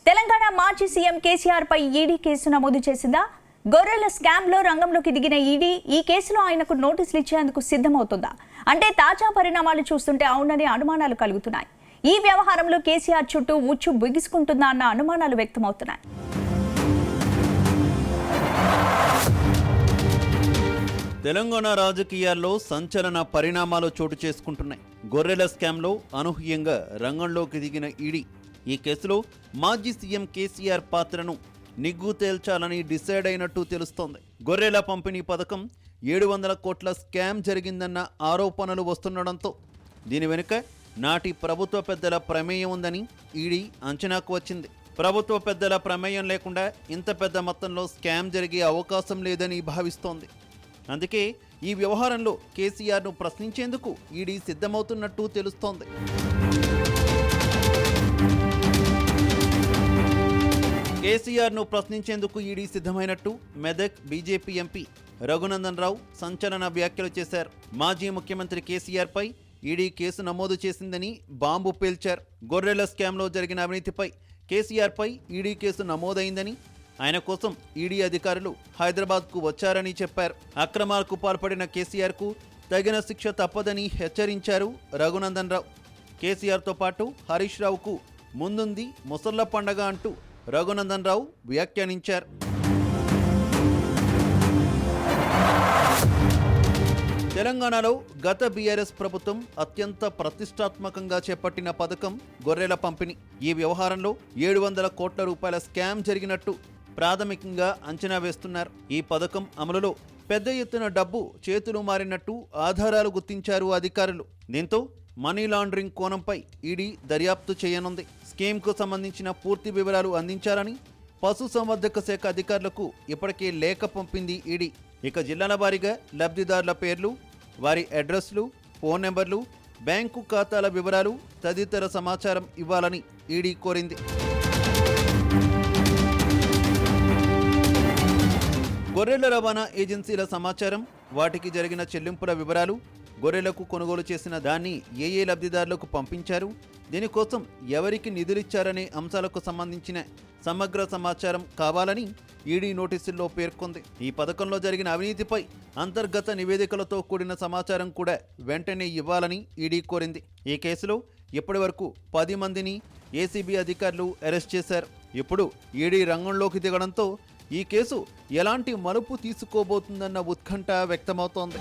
తెలంగాణ మాజీ సీఎం కేసీఆర్ పై ED case నమోదు చేసిందా? గొర్రెల స్కామ్ లో రంగంలోకి దిగిన ఈడీ ఈ కేసులో ఆయనకు నోటీసులు ఇచ్చేందుకు సిద్ధమవుతుందా అంటే తాజా పరిణామాలు చూస్తుంటే అవుననే అనుమానాలు కలుగుతున్నాయి. ఈ వ్యవహారంలో కేసీఆర్ చుట్టూ ఉచ్చు బిగుసుకుంటుందా అన్న అనుమానాలు వ్యక్తమవుతున్నాయి. తెలంగాణ రాజకీయాల్లో సంచలన పరిణామాలు చోటు చేసుకుంటున్నాయి. గొర్రెల స్కామ్లో అనూహ్యంగా రంగంలోకి దిగిన ఈడీ ఈ కేసులో మాజీ సీఎం కేసీఆర్ పాత్రను నిగ్గు తేల్చాలని డిసైడ్ అయినట్టు తెలుస్తోంది. గొర్రెల పంపిణీ పథకం 700 కోట్ల స్కామ్ జరిగిందన్న ఆరోపణలు వస్తుండడంతో దీని వెనుక నాటి ప్రభుత్వ పెద్దల ప్రమేయం ఉందని ఈడీ అంచనాకు వచ్చింది. ప్రభుత్వ పెద్దల ప్రమేయం లేకుండా ఇంత పెద్ద మొత్తంలో స్కామ్ జరిగే అవకాశం లేదని భావిస్తోంది. అందుకే ఈ వ్యవహారంలో కేసీఆర్ను ప్రశ్నించేందుకు ఈడీ సిద్ధమవుతున్నట్టు తెలుస్తోంది. కేసీఆర్ను ప్రశ్నించేందుకు ఈడీ సిద్ధమైనట్టు మెదక్ బీజేపీ ఎంపీ రఘునందన్ రావు సంచలన వ్యాఖ్యలు చేశారు. మాజీ ముఖ్యమంత్రి కేసీఆర్ పై ఈడీ కేసు నమోదు చేసిందని బాంబు పేల్చారు. గొర్రెల స్కామ్లో జరిగిన అవినీతిపై కేసీఆర్ పై ఈడీ కేసు నమోదైందని, ఆయన కోసం ఈడీ అధికారులు హైదరాబాద్కు వచ్చారని చెప్పారు. అక్రమాలకు పాల్పడిన కేసీఆర్కు తగిన శిక్ష తప్పదని హెచ్చరించారు రఘునందన్ రావు. కేసీఆర్తో పాటు హరీష్ రావుకు ముందుంది ముసళ్ల పండగ అంటూ రఘునందన్ రావు వ్యాఖ్యానించారు. తెలంగాణలో గత బీఆర్ఎస్ ప్రభుత్వం అత్యంత ప్రతిష్టాత్మకంగా చేపట్టిన పథకం గొర్రెల పంపిణీ. ఈ వ్యవహారంలో 700 కోట్ల రూపాయల స్కామ్ జరిగినట్టు ప్రాథమికంగా అంచనా వేస్తున్నారు. ఈ పథకం అమలులో పెద్ద ఎత్తున డబ్బు చేతులు మారినట్టు ఆధారాలు గుర్తించారు అధికారులు. దీంతో మనీ లాండరింగ్ కోణంపై ఈడీ దర్యాప్తు చేయనుంది. స్కీమ్కు సంబంధించిన పూర్తి వివరాలు అందించాలని పశుసంవర్ధక శాఖ అధికారులకు ఇప్పటికే లేఖ పంపింది ఈడీ. ఇక జిల్లాల వారీగా లబ్ధిదారుల పేర్లు, వారి అడ్రస్లు, ఫోన్ నెంబర్లు, బ్యాంకు ఖాతాల వివరాలు తదితర సమాచారం ఇవ్వాలని ఈడీ కోరింది. గొర్రెల రవాణా ఏజెన్సీల సమాచారం, వాటికి జరిగిన చెల్లింపుల వివరాలు, గొర్రెలకు కొనుగోలు చేసిన దాన్ని ఏ లబ్ధిదారులకు పంపించారు, దీనికోసం ఎవరికి నిధులిచ్చారనే అంశాలకు సంబంధించిన సమగ్ర సమాచారం కావాలని ఈడీ నోటీసుల్లో పేర్కొంది. ఈ పథకంలో జరిగిన అవినీతిపై అంతర్గత నివేదికలతో కూడిన సమాచారం కూడా వెంటనే ఇవ్వాలని ఈడీ కోరింది. ఈ కేసులో ఇప్పటి వరకు 10 మందిని ఏసీబీ అధికారులు అరెస్ట్ చేశారు. ఇప్పుడు ఈడీ రంగంలోకి దిగడంతో ఈ కేసు ఎలాంటి మలుపు తీసుకోబోతుందన్న ఉత్కంఠ వ్యక్తమవుతోంది.